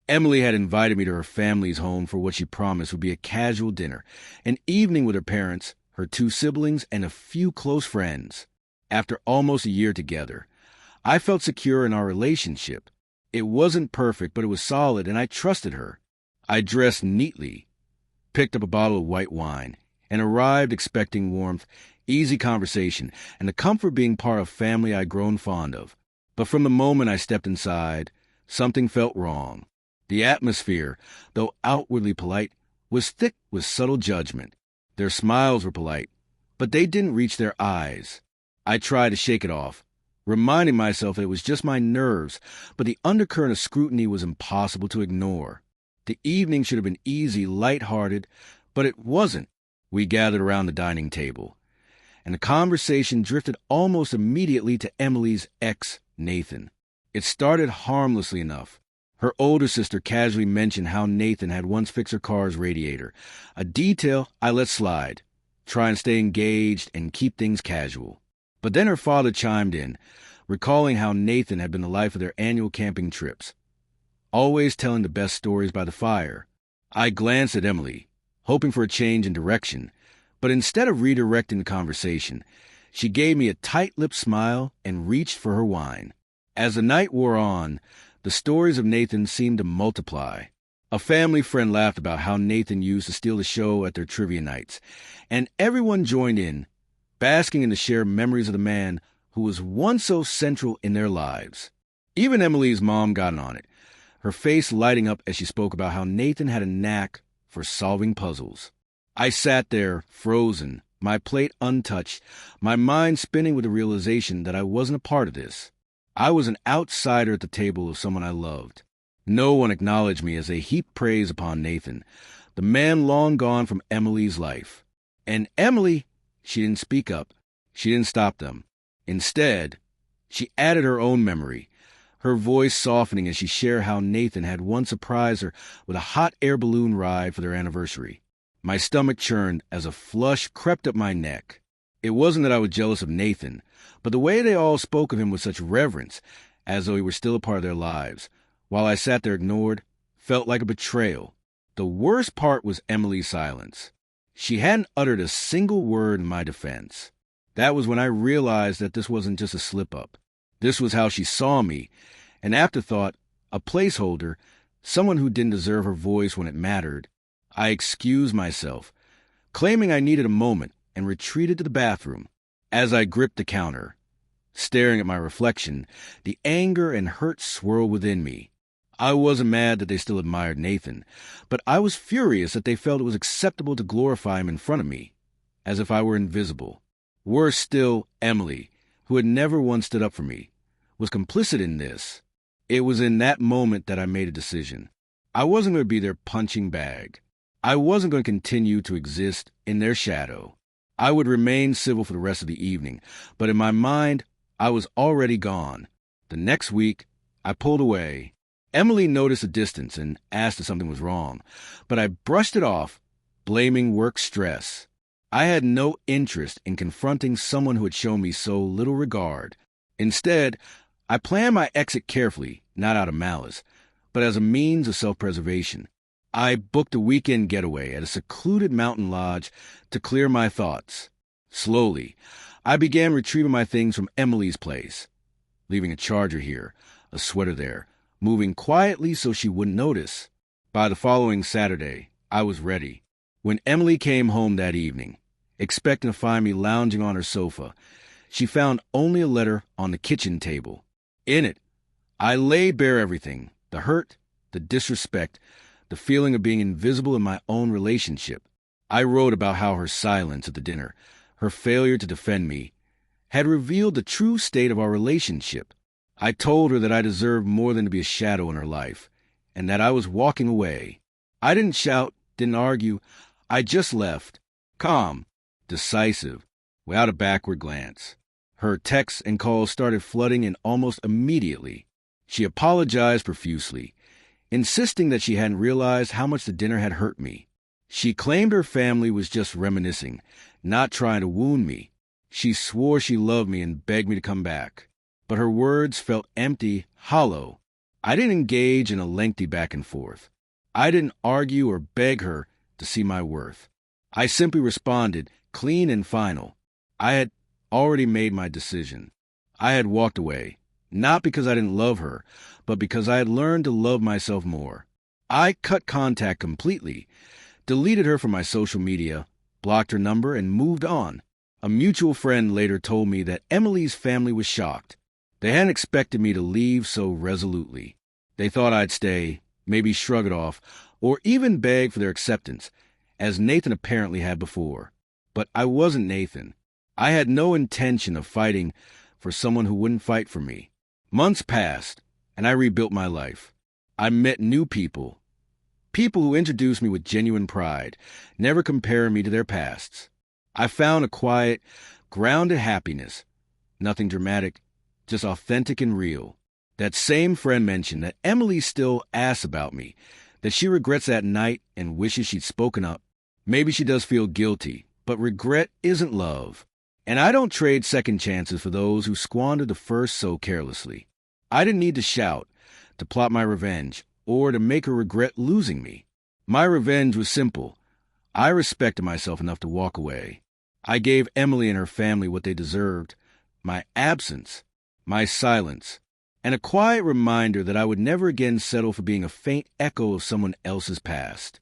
Emily had invited me to her family's home for what she promised would be a casual dinner, an evening with her parents, her two siblings, and a few close friends. After almost a year together, I felt secure in our relationship. It wasn't perfect, but it was solid, and I trusted her. I dressed neatly, picked up a bottle of white wine, and arrived expecting warmth, easy conversation, and the comfort of being part of family I'd grown fond of. But from the moment I stepped inside, something felt wrong. The atmosphere, though outwardly polite, was thick with subtle judgment. Their smiles were polite, but they didn't reach their eyes. I tried to shake it off, reminding myself that it was just my nerves, but the undercurrent of scrutiny was impossible to ignore. The evening should have been easy, light-hearted, but it wasn't. We gathered around the dining table, and the conversation drifted almost immediately to Emily's ex, Nathan. It started harmlessly enough. Her older sister casually mentioned how Nathan had once fixed her car's radiator, a detail I let slide, try and stay engaged and keep things casual. But then her father chimed in, recalling how Nathan had been the life of their annual camping trips, always telling the best stories by the fire. I glanced at Emily, hoping for a change in direction, but instead of redirecting the conversation, she gave me a tight-lipped smile and reached for her wine. As the night wore on, the stories of Nathan seemed to multiply. A family friend laughed about how Nathan used to steal the show at their trivia nights, and everyone joined in, basking in the shared memories of the man who was once so central in their lives. Even Emily's mom got in on it, her face lighting up as she spoke about how Nathan had a knack for solving puzzles. I sat there, frozen, my plate untouched, my mind spinning with the realization that I wasn't a part of this. I was an outsider at the table of someone I loved. No one acknowledged me as they heaped praise upon Nathan, the man long gone from Emily's life. And Emily, she didn't speak up. She didn't stop them. Instead, she added her own memory, her voice softening as she shared how Nathan had once surprised her with a hot air balloon ride for their anniversary. My stomach churned as a flush crept up my neck. It wasn't that I was jealous of Nathan, but the way they all spoke of him with such reverence, as though he were still a part of their lives, while I sat there ignored, felt like a betrayal. The worst part was Emily's silence. She hadn't uttered a single word in my defense. That was when I realized that this wasn't just a slip-up. This was how she saw me, an afterthought, a placeholder, someone who didn't deserve her voice when it mattered. I excused myself, claiming I needed a moment, and retreated to the bathroom. As I gripped the counter, staring at my reflection, the anger and hurt swirled within me. I wasn't mad that they still admired Nathan, but I was furious that they felt it was acceptable to glorify him in front of me, as if I were invisible. Worse still, Emily, who had never once stood up for me, was complicit in this. It was in that moment that I made a decision. I wasn't going to be their punching bag. I wasn't going to continue to exist in their shadow. I would remain civil for the rest of the evening, but in my mind, I was already gone. The next week, I pulled away. Emily noticed the distance and asked if something was wrong, but I brushed it off, blaming work stress. I had no interest in confronting someone who had shown me so little regard. Instead, I planned my exit carefully, not out of malice, but as a means of self-preservation. I booked a weekend getaway at a secluded mountain lodge to clear my thoughts. Slowly, I began retrieving my things from Emily's place, leaving a charger here, a sweater there, moving quietly so she wouldn't notice. By the following Saturday, I was ready. When Emily came home that evening, expecting to find me lounging on her sofa, she found only a letter on the kitchen table. In it, I laid bare everything, the hurt, the disrespect, the feeling of being invisible in my own relationship. I wrote about how her silence at the dinner, her failure to defend me, had revealed the true state of our relationship. I told her that I deserved more than to be a shadow in her life, and that I was walking away. I didn't shout, didn't argue. I just left, calm, decisive, without a backward glance. Her texts and calls started flooding in almost immediately. She apologized profusely, insisting that she hadn't realized how much the dinner had hurt me. She claimed her family was just reminiscing, not trying to wound me. She swore she loved me and begged me to come back. But her words felt empty, hollow. I didn't engage in a lengthy back and forth. I didn't argue or beg her to see my worth. I simply responded, clean and final. I had already made my decision. I had walked away, not because I didn't love her, but because I had learned to love myself more. I cut contact completely, deleted her from my social media, blocked her number, and moved on. A mutual friend later told me that Emily's family was shocked. They hadn't expected me to leave so resolutely. They thought I'd stay, maybe shrug it off, or even beg for their acceptance, as Nathan apparently had before. But I wasn't Nathan. I had no intention of fighting for someone who wouldn't fight for me. Months passed, and I rebuilt my life. I met new people who introduced me with genuine pride, never comparing me to their pasts. I found a quiet, grounded happiness, nothing dramatic, just authentic and real. That same friend mentioned that Emily still asks about me, that she regrets that night and wishes she'd spoken up. Maybe she does feel guilty, but regret isn't love. And I don't trade second chances for those who squandered the first so carelessly. I didn't need to shout, to plot my revenge, or to make her regret losing me. My revenge was simple. I respected myself enough to walk away. I gave Emily and her family what they deserved, my absence, my silence, and a quiet reminder that I would never again settle for being a faint echo of someone else's past.